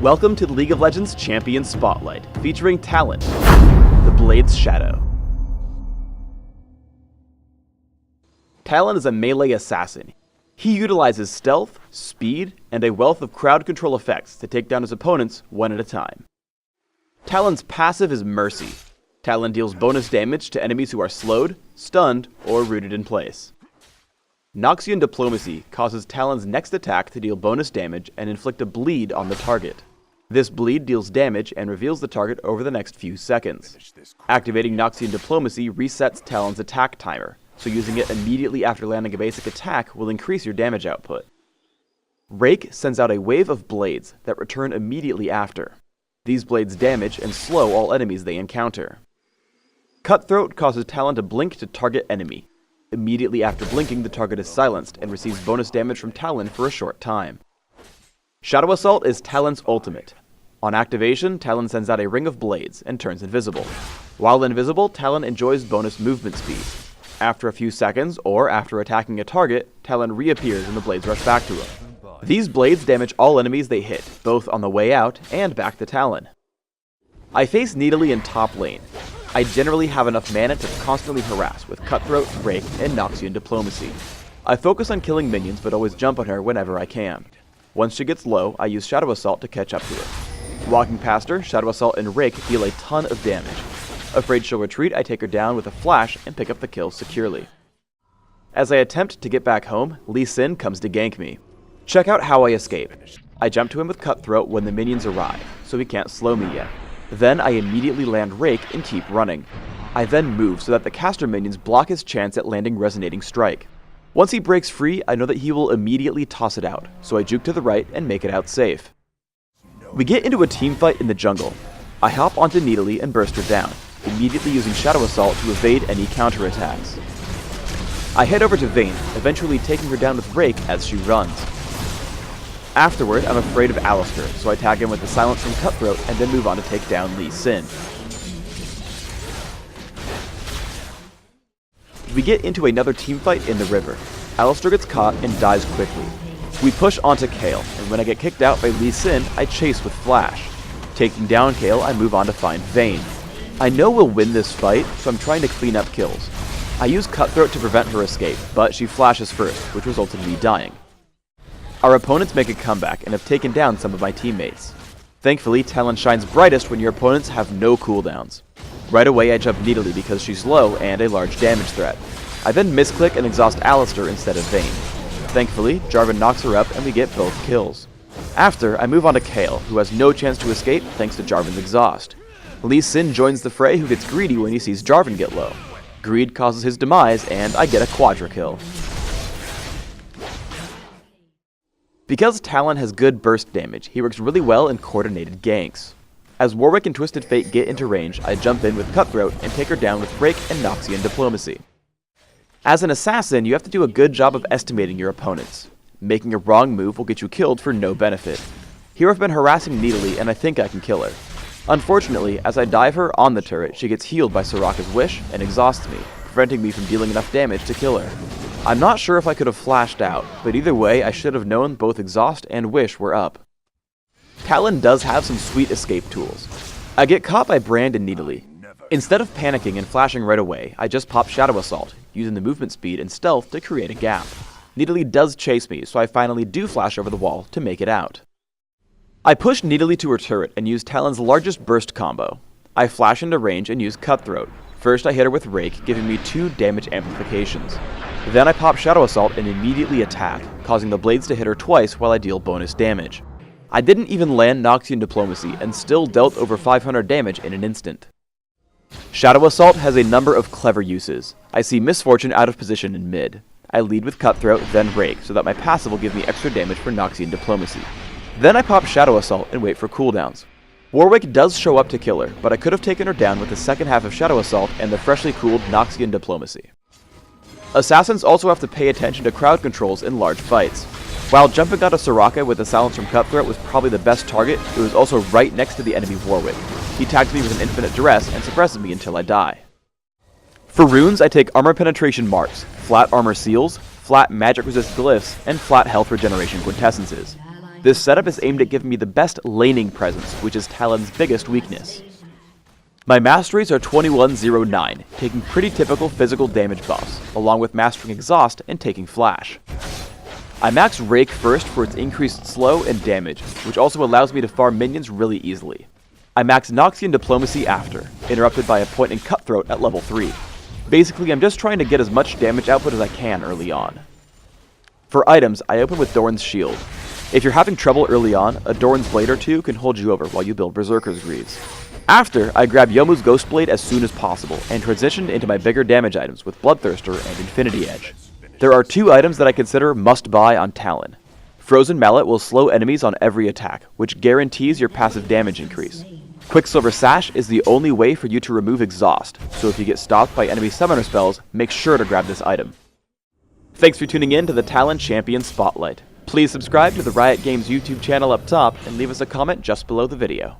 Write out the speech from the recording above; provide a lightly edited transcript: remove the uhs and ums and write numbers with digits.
Welcome to the League of Legends Champion Spotlight, featuring Talon, the Blade's Shadow. Talon is a melee assassin. He utilizes stealth, speed, and a wealth of crowd control effects to take down his opponents one at a time. Talon's passive is Mercy. Talon deals bonus damage to enemies who are slowed, stunned, or rooted in place. Noxian Diplomacy causes Talon's next attack to deal bonus damage and inflict a bleed on the target. This bleed deals damage and reveals the target over the next few seconds. Activating Noxian Diplomacy resets Talon's attack timer, so using it immediately after landing a basic attack will increase your damage output. Rake sends out a wave of blades that return immediately after. These blades damage and slow all enemies they encounter. Cutthroat causes Talon to blink to target enemy. Immediately after blinking, the target is silenced and receives bonus damage from Talon for a short time. Shadow Assault is Talon's ultimate. On activation, Talon sends out a ring of blades and turns invisible. While invisible, Talon enjoys bonus movement speed. After a few seconds, or after attacking a target, Talon reappears and the blades rush back to him. These blades damage all enemies they hit, both on the way out and back to Talon. I face Nidalee in top lane. I generally have enough mana to constantly harass with Cutthroat, Rake, and Noxian Diplomacy. I focus on killing minions but always jump on her whenever I can. Once she gets low, I use Shadow Assault to catch up to her. Walking past her, Shadow Assault and Rake deal a ton of damage. Afraid she'll retreat, I take her down with a flash and pick up the kill securely. As I attempt to get back home, Lee Sin comes to gank me. Check out how I escape. I jump to him with Cutthroat when the minions arrive, so he can't slow me yet. Then I immediately land Rake and keep running. I then move so that the caster minions block his chance at landing Resonating Strike. Once he breaks free, I know that he will immediately toss it out, so I juke to the right and make it out safe. We get into a team fight in the jungle. I hop onto Nidalee and burst her down, immediately using Shadow Assault to evade any counterattacks. I head over to Vayne, eventually taking her down with Rake as she runs. Afterward, I'm afraid of Alistar, so I tag him with the silence from Cutthroat and then move on to take down Lee Sin. We get into another team fight in the river. Alistar gets caught and dies quickly. We push onto Kayle, and when I get kicked out by Lee Sin, I chase with Flash. Taking down Kayle, I move on to find Vayne. I know we'll win this fight, so I'm trying to clean up kills. I use Cutthroat to prevent her escape, but she flashes first, which resulted in me dying. Our opponents make a comeback and have taken down some of my teammates. Thankfully, Talon shines brightest when your opponents have no cooldowns. Right away I jump Nidalee because she's low and a large damage threat. I then misclick and exhaust Alistar instead of Vayne. Thankfully, Jarvan knocks her up and we get both kills. After, I move on to Kayle, who has no chance to escape thanks to Jarvan's exhaust. Lee Sin joins the fray, who gets greedy when he sees Jarvan get low. Greed causes his demise and I get a quadra kill. Because Talon has good burst damage, he works really well in coordinated ganks. As Warwick and Twisted Fate get into range, I jump in with Cutthroat and take her down with Rake and Noxian Diplomacy. As an assassin, you have to do a good job of estimating your opponents. Making a wrong move will get you killed for no benefit. Here I've been harassing Nidalee and I think I can kill her. Unfortunately, as I dive her on the turret, she gets healed by Soraka's Wish and exhausts me, preventing me from dealing enough damage to kill her. I'm not sure if I could have flashed out, but either way I should have known both Exhaust and Wish were up. Talon does have some sweet escape tools. I get caught by Brand and Nidalee. Instead of panicking and flashing right away, I just pop Shadow Assault, using the movement speed and stealth to create a gap. Nidalee does chase me, so I finally do flash over the wall to make it out. I push Nidalee to her turret and use Talon's largest burst combo. I flash into range and use Cutthroat. First I hit her with Rake, giving me 2 damage amplifications. Then I pop Shadow Assault and immediately attack, causing the blades to hit her twice while I deal bonus damage. I didn't even land Noxian Diplomacy and still dealt over 500 damage in an instant. Shadow Assault has a number of clever uses. I see Misfortune out of position in mid. I lead with Cutthroat, then Rake, so that my passive will give me extra damage for Noxian Diplomacy. Then I pop Shadow Assault and wait for cooldowns. Warwick does show up to kill her, but I could have taken her down with the second half of Shadow Assault and the freshly cooled Noxian Diplomacy. Assassins also have to pay attention to crowd controls in large fights. While jumping out of Soraka with the silence from Cutthroat was probably the best target, it was also right next to the enemy Warwick. He tags me with an infinite duress and suppresses me until I die. For runes, I take Armor Penetration Marks, Flat Armor Seals, Flat Magic Resist Glyphs, and Flat Health Regeneration Quintessences. This setup is aimed at giving me the best laning presence, which is Talon's biggest weakness. My masteries are 2109, taking pretty typical physical damage buffs, along with mastering Exhaust and taking Flash. I max Rake first for its increased slow and damage, which also allows me to farm minions really easily. I max Noxian Diplomacy after, interrupted by a point in Cutthroat at level 3. Basically, I'm just trying to get as much damage output as I can early on. For items, I open with Doran's Shield. If you're having trouble early on, a Doran's Blade or two can hold you over while you build Berserker's Greaves. After, I grab Yomu's Ghost Blade as soon as possible, and transition into my bigger damage items with Bloodthirster and Infinity Edge. There are 2 items that I consider must-buy on Talon. Frozen Mallet will slow enemies on every attack, which guarantees your passive damage increase. Quicksilver Sash is the only way for you to remove Exhaust, so if you get stopped by enemy summoner spells, make sure to grab this item. Thanks for tuning in to the Talon Champion Spotlight. Please subscribe to the Riot Games YouTube channel up top and leave us a comment just below the video.